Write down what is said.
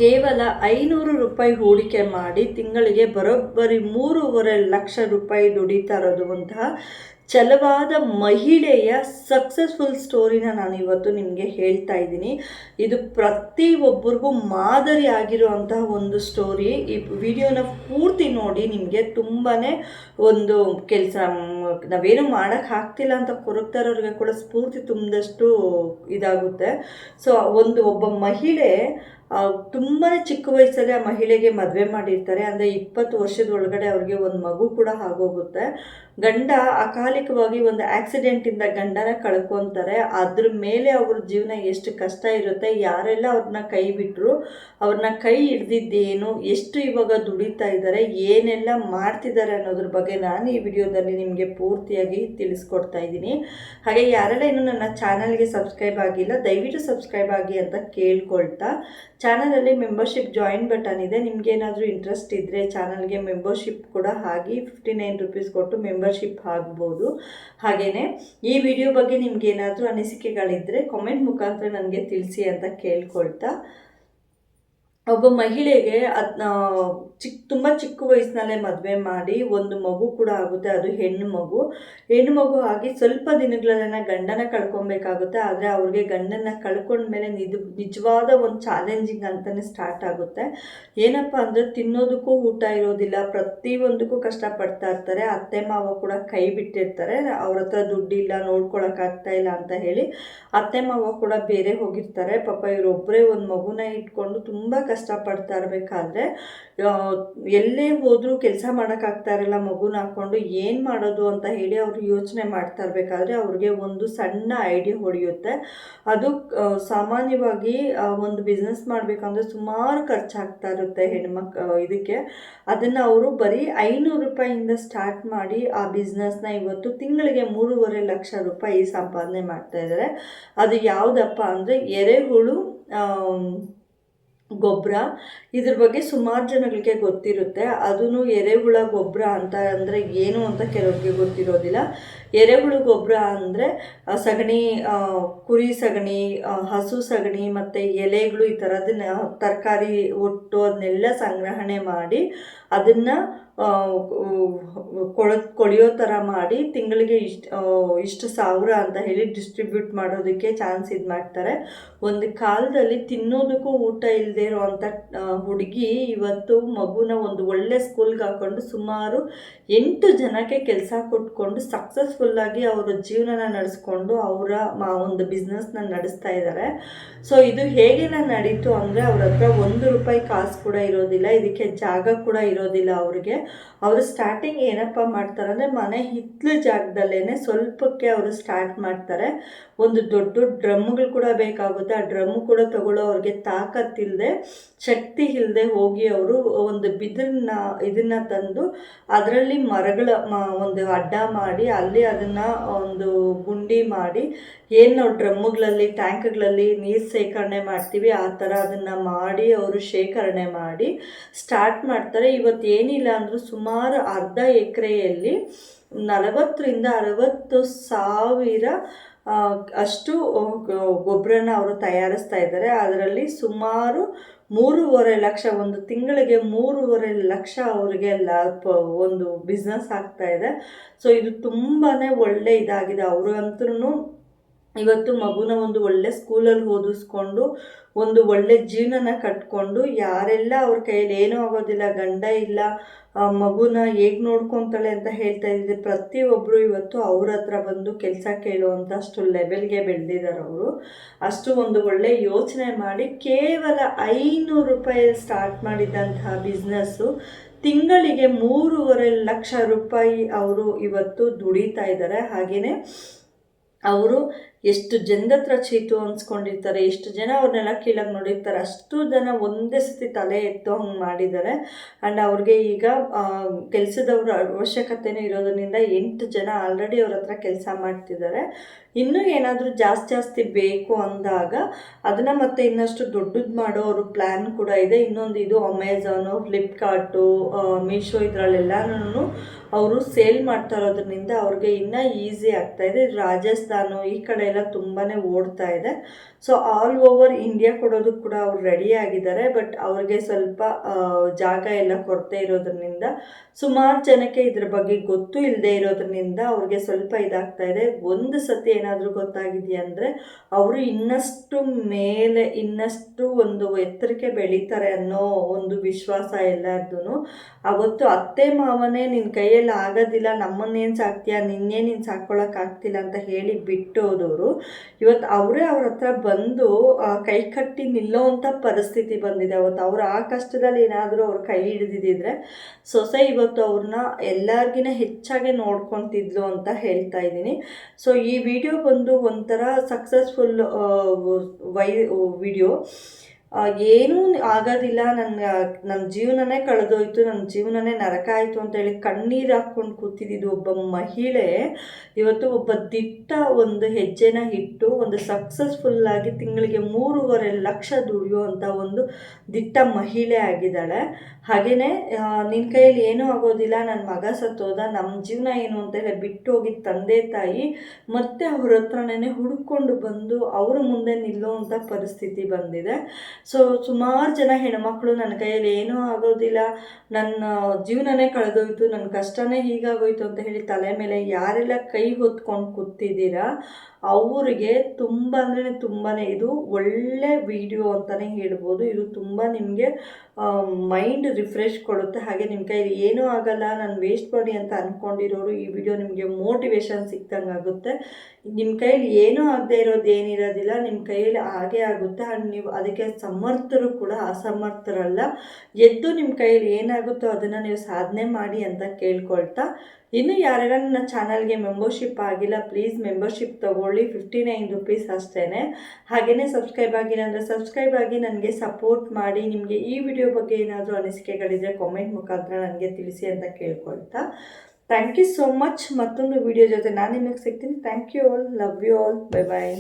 ಕೇವಲ 500 ರೂಪಾಯಿ ಹೂಡಿಕೆ ಮಾಡಿ ತಿಂಗಳಿಗೆ ಬರೋಬ್ಬರಿ 3.5 ಲಕ್ಷ ರೂಪಾಯಿ ದುಡಿತಾ ಇರೋದುವಂತಹ ಛಲವಾದ ಮಹಿಳೆಯ ಸಕ್ಸಸ್ಫುಲ್ ಸ್ಟೋರಿನ ನಾನು ಇವತ್ತು ನಿಮಗೆ ಹೇಳ್ತಾ ಇದ್ದೀನಿ. ಇದು ಪ್ರತಿಯೊಬ್ಬರಿಗೂ ಮಾದರಿ ಆಗಿರುವಂತಹ ಒಂದು ಸ್ಟೋರಿ. ಈ ವಿಡಿಯೋನ ಪೂರ್ತಿ ನೋಡಿ, ನಿಮಗೆ ತುಂಬಾ ಒಂದು ಕೆಲಸ ನಾವೇನು ಮಾಡೋಕ್ಕೆ ಆಗ್ತಿಲ್ಲ ಅಂತ ಕೊರಗ್ತಾ ಇರೋರಿಗೆ ಕೂಡ ಸ್ಫೂರ್ತಿ ತುಂಬಿದಷ್ಟು ಇದಾಗುತ್ತೆ. ಸೊ ಒಬ್ಬ ಮಹಿಳೆ ತುಂಬಾ ಚಿಕ್ಕ ವಯಸ್ಸಲ್ಲಿ ಆ ಮಹಿಳೆಗೆ ಮದುವೆ ಮಾಡಿರ್ತಾರೆ. ಅಂದರೆ 20 ವರ್ಷದ ಒಳಗಡೆ ಅವ್ರಿಗೆ ಒಂದು ಮಗು ಕೂಡ ಆಗೋಗುತ್ತೆ. ಗಂಡ ಅಕಾಲಿಕವಾಗಿ ಒಂದು ಆಕ್ಸಿಡೆಂಟಿಂದ ಗಂಡನ ಕಳ್ಕೊತಾರೆ. ಅದ್ರ ಮೇಲೆ ಅವ್ರ ಜೀವನ ಎಷ್ಟು ಕಷ್ಟ ಇರುತ್ತೆ, ಯಾರೆಲ್ಲ ಅವ್ರನ್ನ ಕೈ ಬಿಟ್ಟರು, ಅವ್ರನ್ನ ಕೈ ಹಿಡ್ದಿದ್ದೇನು, ಎಷ್ಟು ಇವಾಗ ದುಡಿತಾ ಇದ್ದಾರೆ, ಏನೆಲ್ಲ ಮಾಡ್ತಿದ್ದಾರೆ ಅನ್ನೋದ್ರ ಬಗ್ಗೆ ನಾನು ಈ ವಿಡಿಯೋದಲ್ಲಿ ನಿಮಗೆ ಪೂರ್ತಿಯಾಗಿ ತಿಳಿಸ್ಕೊಡ್ತಾ ಇದ್ದೀನಿ. ಹಾಗೆ ಯಾರೆಲ್ಲ ಇನ್ನೂ ನನ್ನ ಚಾನಲ್ಗೆ ಸಬ್ಸ್ಕ್ರೈಬ್ ಆಗಿಲ್ಲ, ದಯವಿಟ್ಟು ಸಬ್ಸ್ಕ್ರೈಬ್ ಆಗಿ ಅಂತ ಕೇಳ್ಕೊಳ್ತಾ, ಚಾನಲಲ್ಲಿ ಮೆಂಬರ್ಶಿಪ್ ಜಾಯಿನ್ ಬಟನ್ ಇದೆ. ನಿಮಗೇನಾದರೂ ಇಂಟ್ರೆಸ್ಟ್ ಇದ್ದರೆ ಚಾನಲ್ಗೆ ಮೆಂಬರ್ಶಿಪ್ ಕೂಡ ಆಗಿ 59 ರೂಪೀಸ್ ಕೊಟ್ಟು ಮೆಂಬರ್ಶಿಪ್ ಆಗ್ಬೋದು. ಹಾಗೆಯೇ ಈ ವಿಡಿಯೋ ಬಗ್ಗೆ ನಿಮಗೇನಾದರೂ ಅನಿಸಿಕೆಗಳಿದ್ದರೆ ಕಾಮೆಂಟ್ ಮುಖಾಂತರ ನನಗೆ ತಿಳಿಸಿ ಅಂತ ಕೇಳ್ಕೊಳ್ತಾ, ಒಬ್ಬ ಮಹಿಳೆಗೆ ತುಂಬ ಚಿಕ್ಕ ವಯಸ್ಸಿನಲ್ಲೇ ಮದುವೆ ಮಾಡಿ ಒಂದು ಮಗು ಕೂಡ ಆಗುತ್ತೆ. ಅದು ಹೆಣ್ಣು ಮಗು ಆಗಿ ಸ್ವಲ್ಪ ದಿನಗಳನ್ನ ಗಂಡನ ಕಳ್ಕೊಬೇಕಾಗುತ್ತೆ. ಆದರೆ ಅವ್ರಿಗೆ ಗಂಡನ ಕಳ್ಕೊಂಡ್ಮೇಲೆ ನಿಜವಾದ ಒಂದು ಚಾಲೆಂಜಿಂಗ್ ಅಂತಲೇ ಸ್ಟಾರ್ಟ್ ಆಗುತ್ತೆ. ಏನಪ್ಪ ಅಂದರೆ ತಿನ್ನೋದಕ್ಕೂ ಊಟ ಇರೋದಿಲ್ಲ, ಪ್ರತಿಯೊಂದಕ್ಕೂ ಕಷ್ಟಪಡ್ತಾ ಇರ್ತಾರೆ. ಅತ್ತೆ ಮಾವ ಕೂಡ ಕೈ ಬಿಟ್ಟಿರ್ತಾರೆ, ಅವ್ರ ಹತ್ರ ದುಡ್ಡಿಲ್ಲ, ನೋಡ್ಕೊಳಕ್ಕಾಗ್ತಾ ಇಲ್ಲ ಅಂತ ಹೇಳಿ ಅತ್ತೆ ಮಾವ ಕೂಡ ಬೇರೆ ಹೋಗಿರ್ತಾರೆ. ಪಾಪ ಇವರೊಬ್ಬರೇ ಒಂದು ಮಗುನ ಇಟ್ಕೊಂಡು ತುಂಬ ಕಷ್ಟಪಡ್ತಾ ಇರಬೇಕಾದ್ರೆ ಎಲ್ಲೇ ಹೋದರೂ ಕೆಲಸ ಮಾಡೋಕ್ಕಾಗ್ತಾ ಇರಲ್ಲ. ಮಗುನ ಹಾಕ್ಕೊಂಡು ಏನು ಮಾಡೋದು ಅಂತ ಹೇಳಿ ಅವರು ಯೋಚನೆ ಮಾಡ್ತಾ ಇರಬೇಕಾದ್ರೆ ಅವ್ರಿಗೆ ಒಂದು ಸಣ್ಣ ಐಡಿಯಾ ಹೊಡೆಯುತ್ತೆ. ಅದು ಸಾಮಾನ್ಯವಾಗಿ ಒಂದು ಬಿಸ್ನೆಸ್ ಮಾಡಬೇಕಂದ್ರೆ ಸುಮಾರು ಖರ್ಚಾಗ್ತಾ ಇರುತ್ತೆ ಇದಕ್ಕೆ. ಅದನ್ನು ಅವರು ಬರೀ 500 ರೂಪಾಯಿಯಿಂದ ಸ್ಟಾರ್ಟ್ ಮಾಡಿ ಆ ಬಿಸ್ನೆಸ್ನ ಇವತ್ತು ತಿಂಗಳಿಗೆ 3.5 ಲಕ್ಷ ರೂಪಾಯಿ ಸಂಪಾದನೆ ಮಾಡ್ತಾ ಇದ್ದಾರೆ. ಅದು ಯಾವುದಪ್ಪ ಅಂದರೆ ಎರೆಹುಳು ಗೊಬ್ಬರ. ಇದ್ರ ಬಗ್ಗೆ ಸುಮಾರು ಜನಗಳಿಗೆ ಗೊತ್ತಿರುತ್ತೆ. ಅದೂ ಎರೆಹುಳ ಗೊಬ್ಬರ ಅಂತ ಅಂದರೆ ಏನು ಅಂತ ಕೆಲವರಿಗೆ ಗೊತ್ತಿರೋದಿಲ್ಲ. ಎರೆಹುಳು ಗೊಬ್ಬರ ಅಂದರೆ ಸಗಣಿ, ಕುರಿ ಸಗಣಿ, ಹಸು ಸಗಣಿ ಮತ್ತು ಎಲೆಗಳು, ಈ ಥರದನ್ನ ತರಕಾರಿ ಒಟ್ಟು ಅದನ್ನೆಲ್ಲ ಸಂಗ್ರಹಣೆ ಮಾಡಿ ಅದನ್ನು ಕೊಳೆಯೋ ಥರ ಮಾಡಿ ತಿಂಗಳಿಗೆ ಇಷ್ಟು ಸಾವಿರ ಅಂತ ಹೇಳಿ ಡಿಸ್ಟ್ರಿಬ್ಯೂಟ್ ಮಾಡೋದಕ್ಕೆ ಚಾನ್ಸ್ ಇದು ಮಾಡ್ತಾರೆ. ಒಂದು ಕಾಲದಲ್ಲಿ ತಿನ್ನೋದಕ್ಕೂ ಊಟ ಇಲ್ಲದೆ ಇರೋವಂಥ ಹುಡುಗಿ ಇವತ್ತು ಮಗುನ ಒಂದು ಒಳ್ಳೆ ಸ್ಕೂಲ್ಗೆ ಹಾಕ್ಕೊಂಡು ಸುಮಾರು 8 ಜನಕ್ಕೆ ಕೆಲಸ ಕೊಟ್ಕೊಂಡು ಸಕ್ಸಸ್ಫುಲ್ಲಾಗಿ ಅವರ ಜೀವನನ ನಡೆಸ್ಕೊಂಡು ಅವರ ಒಂದು ಬಿಸ್ನೆಸ್ನ ನಡೆಸ್ತಾ ಇದ್ದಾರೆ. ಸೊ ಇದು ಹೇಗೆ ನಡೀತು ಅಂದರೆ ಅವ್ರ ಹತ್ರ 1 ರೂಪಾಯಿ ಕಾಸು ಕೂಡ ಇರೋದಿಲ್ಲ, ಇದಕ್ಕೆ ಜಾಗ ಕೂಡ ಇರೋದಿಲ್ಲ ಅವ್ರಿಗೆ. ಅವರು ಸ್ಟಾರ್ಟಿಂಗ್ ಏನಪ್ಪ ಮಾಡ್ತಾರೆ ಅಂದರೆ ಮನೆ ಹಿತ್ತಲು ಜಾಗದಲ್ಲೇ ಸ್ವಲ್ಪಕ್ಕೆ ಅವರು ಸ್ಟಾರ್ಟ್ ಮಾಡ್ತಾರೆ. ಒಂದು ದೊಡ್ಡ ಡ್ರಮ್ಗಳು ಕೂಡ ಬೇಕಾಗುತ್ತೆ. ಆ ಡ್ರಮ್ಮು ಕೂಡ ತಗೊಳ್ಳೋ ಅವ್ರಿಗೆ ತಾಕತ್ತಿಲ್ಲದೆ, ಶಕ್ತಿ ಇಲ್ಲದೆ ಹೋಗಿ ಅವರು ಒಂದು ಇದನ್ನು ತಂದು ಅದರಲ್ಲಿ ಮರಗಳ ಒಂದು ಅಡ್ಡ ಮಾಡಿ ಅಲ್ಲಿ ಅದನ್ನು ಒಂದು ಗುಂಡಿ ಮಾಡಿ, ಏನು ನಾವು ಡ್ರಮ್ಮುಗಳಲ್ಲಿ ಟ್ಯಾಂಕ್ಗಳಲ್ಲಿ ನೀರು ಶೇಖರಣೆ ಮಾಡ್ತೀವಿ ಆ ಥರ ಅದನ್ನು ಮಾಡಿ ಅವರು ಶೇಖರಣೆ ಮಾಡಿ ಸ್ಟಾರ್ಟ್ ಮಾಡ್ತಾರೆ. ಇವತ್ತು ಏನಿಲ್ಲ ಅಂದರೂ ಸುಮಾರು ಅರ್ಧ ಎಕರೆಯಲ್ಲಿ 40,000 to 60,000 ಅಷ್ಟು ಗೊಬ್ಬರನ ಅವರು ತಯಾರಿಸ್ತಾ ಇದ್ದಾರೆ. ಅದರಲ್ಲಿ ಸುಮಾರು 3.5 ಲಕ್ಷ, ಒಂದು ತಿಂಗಳಿಗೆ 3.5 ಲಕ್ಷ ಅವರಿಗೆ ಒಂದು ಬಿಸ್ನೆಸ್ ಆಗ್ತಾ ಇದೆ. ಸೊ ಇದು ತುಂಬಾ ಒಳ್ಳೆ ಇದಾಗಿದೆ. ಅವ್ರಿಗಂತೂ ಇವತ್ತು ಮಗುನ ಒಂದು ಒಳ್ಳೆ ಸ್ಕೂಲಲ್ಲಿ ಓದಿಸ್ಕೊಂಡು ಒಂದು ಒಳ್ಳೆ ಜೀವನನ ಕಟ್ಕೊಂಡು, ಯಾರೆಲ್ಲ ಅವ್ರ ಕೈಯಲ್ಲಿ ಏನೂ ಆಗೋದಿಲ್ಲ, ಗಂಡ ಇಲ್ಲ, ಮಗುನ ಹೇಗೆ ನೋಡ್ಕೊತಾಳೆ ಅಂತ ಹೇಳ್ತಾ ಇದ್ದಿದ್ದು ಪ್ರತಿಯೊಬ್ಬರು ಇವತ್ತು ಅವ್ರ ಹತ್ರ ಬಂದು ಕೆಲಸ ಕೇಳುವಂಥಷ್ಟು ಲೆವೆಲ್ಗೆ ಬೆಳೆದಿದ್ದಾರೆ. ಅವರು ಅಷ್ಟು ಒಂದು ಒಳ್ಳೆ ಯೋಚನೆ ಮಾಡಿ ಕೇವಲ 500 ರೂಪಾಯಲ್ಲಿ ಸ್ಟಾರ್ಟ್ ಮಾಡಿದಂತಹ ಬಿಸ್ನೆಸ್ಸು ತಿಂಗಳಿಗೆ 3.5 ಲಕ್ಷ ರೂಪಾಯಿ ಅವರು ಇವತ್ತು ದುಡಿತಾ ಇದ್ದಾರೆ. ಹಾಗೆಯೇ ಅವರು ಎಷ್ಟು ಜನದ ಹತ್ರ ಚೀತು ಅನ್ಸ್ಕೊಂಡಿರ್ತಾರೆ, ಎಷ್ಟು ಜನ ಅವ್ರನ್ನೆಲ್ಲ ಕೀಳಾಗಿ ನೋಡಿರ್ತಾರೆ, ಅಷ್ಟು ಜನ ಒಂದೇ ಸತಿ ತಲೆ ಎತ್ತೋ ಹಂಗೆ ಮಾಡಿದ್ದಾರೆ. ಆ್ಯಂಡ್ ಅವ್ರಿಗೆ ಈಗ ಕೆಲಸದವ್ರ ಅವಶ್ಯಕತೆಯೂ ಇರೋದ್ರಿಂದ 8 ಜನ ಆಲ್ರೆಡಿ ಅವ್ರ ಹತ್ರ ಕೆಲಸ ಮಾಡ್ತಿದ್ದಾರೆ. ಇನ್ನೂ ಏನಾದರೂ ಜಾಸ್ತಿ ಬೇಕು ಅಂದಾಗ ಅದನ್ನು ಮತ್ತೆ ಇನ್ನಷ್ಟು ದೊಡ್ಡದು ಮಾಡೋ ಅವ್ರ ಪ್ಲ್ಯಾನ್ ಕೂಡ ಇದೆ. ಇನ್ನೊಂದು ಇದು ಅಮೆಝಾನು, ಫ್ಲಿಪ್ಕಾರ್ಟು, ಮೀಶೋ ಇದರಲ್ಲೆಲ್ಲನೂ ಅವರು ಸೇಲ್ ಮಾಡ್ತಾ ಇರೋದ್ರಿಂದ ಅವ್ರಿಗೆ ಇನ್ನೂ ಈಸಿ ಆಗ್ತಾಯಿದೆ. ರಾಜಸ್ಥಾನು ಈ ಕಡೆ ಎಲ್ಲ ತುಂಬಾ ಓಡ್ತಾ ಇದೆ. ಸೊ ಆಲ್ ಓವರ್ ಇಂಡಿಯಾ ಕೊಡೋದಕ್ಕೆ ಕೂಡ ಅವ್ರು ರೆಡಿ ಆಗಿದ್ದಾರೆ. ಬಟ್ ಅವ್ರಿಗೆ ಸ್ವಲ್ಪ ಜಾಗ ಎಲ್ಲ ಕೊರತೆ ಇರೋದ್ರಿಂದ, ಸುಮಾರು ಜನಕ್ಕೆ ಇದ್ರ ಬಗ್ಗೆ ಗೊತ್ತು ಇಲ್ಲದೆ ಇರೋದ್ರಿಂದ ಅವ್ರಿಗೆ ಸ್ವಲ್ಪ ಇದಾಗ್ತಾ ಇದೆ. ಒಂದು ಸತಿ ಏನಾದರೂ ಗೊತ್ತಾಗಿದೆಯಾ ಅಂದರೆ ಅವರು ಇನ್ನಷ್ಟು ಮೇಲೆ ಇನ್ನಷ್ಟು ಒಂದು ಎತ್ತರಕ್ಕೆ ಬೆಳೀತಾರೆ ಅನ್ನೋ ಒಂದು ವಿಶ್ವಾಸ ಎಲ್ಲರದ್ದು. ಅವತ್ತು ಅತ್ತೆ ಮಾವನೇ ನಿನ್ನ ಕೈಯಲ್ಲಿ ಆಗೋದಿಲ್ಲ, ನಮ್ಮನ್ನೇನು ಸಾಕ್ತೀಯ, ನಿನ್ನೇ ನೀನು ಸಾಕ್ಕೊಳ್ಳೋಕ್ಕಾಗ್ತಿಲ್ಲ ಅಂತ ಹೇಳಿ ಬಿಟ್ಟೋದವರು ಇವತ್ತು ಅವರೇ ಅವ್ರ ಹತ್ರ ಬಂದು ಕೈ ಕಟ್ಟಿ ನಿಲ್ಲೋವಂಥ ಪರಿಸ್ಥಿತಿ ಬಂದಿದೆ. ಅವತ್ತು ಅವರು ಆ ಕಷ್ಟದಲ್ಲಿ ಏನಾದರೂ ಅವ್ರು ಕೈ ಹಿಡಿದಿದ್ದರೆ ಸೊಸೆ ಇವತ್ತು ಅವ್ರನ್ನ ಎಲ್ಲರಿಗಿನ ಹೆಚ್ಚಾಗಿ ನೋಡ್ಕೊತಿದ್ಲು ಅಂತ ಹೇಳ್ತಾ ಇದ್ದೀನಿ. ಸೊ ಈ ವಿಡಿಯೋ ಬಂದು ಒಂಥರ ಸಕ್ಸಸ್ಫುಲ್ ವಿಡಿಯೋ. ಏನೂ ಆಗೋದಿಲ್ಲ, ನನ್ನ ಜೀವನನೇ ಕಳೆದೋಯ್ತು, ನನ್ನ ಜೀವನನೇ ನರಕ ಆಯಿತು ಅಂತೇಳಿ ಕಣ್ಣೀರು ಹಾಕ್ಕೊಂಡು ಕೂತಿದ್ದು ಒಬ್ಬ ಮಹಿಳೆ ಇವತ್ತು ಒಬ್ಬ ದಿಟ್ಟ ಒಂದು ಹೆಜ್ಜೆನ ಇಟ್ಟು ಒಂದು ಸಕ್ಸಸ್ಫುಲ್ಲಾಗಿ ತಿಂಗಳಿಗೆ 3.5 ಲಕ್ಷ ದುಡಿಯುವಂಥ ಒಂದು ದಿಟ್ಟ ಮಹಿಳೆ ಆಗಿದ್ದಾಳೆ. ಹಾಗೆಯೇ ನಿನ್ನ ಕೈಯಲ್ಲಿ ಏನೂ ಆಗೋದಿಲ್ಲ, ನನ್ನ ಮಗ ಸತ್ತೋದ, ನಮ್ಮ ಜೀವನ ಏನು ಅಂತೆಲ್ಲ ಬಿಟ್ಟು ಹೋಗಿದ್ದ ತಂದೆ ತಾಯಿ ಮತ್ತೆ ಅವ್ರ ಹತ್ರನೇ ಹುಡುಕೊಂಡು ಬಂದು ಅವ್ರ ಮುಂದೆ ನಿಲ್ಲುವಂಥ ಪರಿಸ್ಥಿತಿ ಬಂದಿದೆ. ಸೊ ಸುಮಾರು ಜನ ಹೆಣ್ಮಕ್ಳು ನನ್ನ ಕೈಯಲ್ಲಿ ಏನೂ ಆಗೋದಿಲ್ಲ, ನನ್ನ ಜೀವನನೇ ಕಳೆದೋಯ್ತು, ನನ್ನ ಕಷ್ಟನೇ ಹೀಗಾಗೋಯ್ತು ಅಂತ ಹೇಳಿ ತಲೆ ಮೇಲೆ ಯಾರೆಲ್ಲ ಕೈ ಹೊತ್ಕೊಂಡು ಕೂತಿದ್ದೀರಾ ಅವರಿಗೆ ತುಂಬ ಅಂದರೆ ತುಂಬಾ ಇದು ಒಳ್ಳೆ ವಿಡಿಯೋ ಅಂತಲೇ ಹೇಳ್ಬೋದು. ಇದು ತುಂಬ ನಿಮಗೆ ಮೈಂಡ್ ರಿಫ್ರೆಶ್ ಕೊಡುತ್ತೆ. ಹಾಗೆ ನಿಮ್ಮ ಕೈಯಲ್ಲಿ ಏನೂ ಆಗಲ್ಲ, ನಾನು ವೇಸ್ಟ್ ಮಾಡಿ ಅಂತ ಅಂದ್ಕೊಂಡಿರೋರು ಈ ವಿಡಿಯೋ ನಿಮಗೆ ಮೋಟಿವೇಶನ್ ಸಿಕ್ತಂಗೆ ಆಗುತ್ತೆ. ನಿಮ್ಮ ಕೈಯಲ್ಲಿ ಏನೂ ಆಗದೆ ಇರೋದು ಏನಿರೋದಿಲ್ಲ, ನಿಮ್ಮ ಕೈಯಲ್ಲಿ ಆಗೇ ಆಗುತ್ತೆ. ಆ್ಯಂಡ್ ನೀವು ಅದಕ್ಕೆ ಸಮರ್ಥರು ಕೂಡ ಅಸಮರ್ಥರಲ್ಲ. ಎದ್ದು ನಿಮ್ಮ ಕೈಯಲ್ಲಿ ಏನಾಗುತ್ತೋ ಅದನ್ನು ನೀವು ಸಾಧನೆ ಮಾಡಿ ಅಂತ ಕೇಳ್ಕೊಳ್ತಾ, ಇನ್ನು ಯಾರ್ಯಾರ ನನ್ನ ಚಾನಲ್ಗೆ ಮೆಂಬರ್ಶಿಪ್ ಆಗಿಲ್ಲ ಪ್ಲೀಸ್ ಮೆಂಬರ್ಶಿಪ್ ತೊಗೊಳ್ಳಿ, 59 ರುಪೀಸ್ ಅಷ್ಟೇ. ಹಾಗೆಯೇ ಸಬ್ಸ್ಕ್ರೈಬ್ ಆಗಿಲ್ಲ ಅಂದರೆ ಸಬ್ಸ್ಕ್ರೈಬ್ ಆಗಿ ನನಗೆ ಸಪೋರ್ಟ್ ಮಾಡಿ. ನಿಮಗೆ ಈ ವಿಡಿಯೋ ಬಗ್ಗೆ ಏನಾದರೂ ಅನಿಸಿಕೆಗಳಿದ್ದರೆ ಕಾಮೆಂಟ್ ಮುಖಾಂತರ ನನಗೆ ತಿಳಿಸಿ ಅಂತ ಕೇಳ್ಕೊಳ್ತಾ, ಥ್ಯಾಂಕ್ ಯು ಸೋ ಮಚ್. ಮತ್ತೊಂದು ವಿಡಿಯೋ ಜೊತೆ ನಾನು ನಿಮಗೆ ಸಿಗ್ತೀನಿ. Thank you all, love you all, bye bye.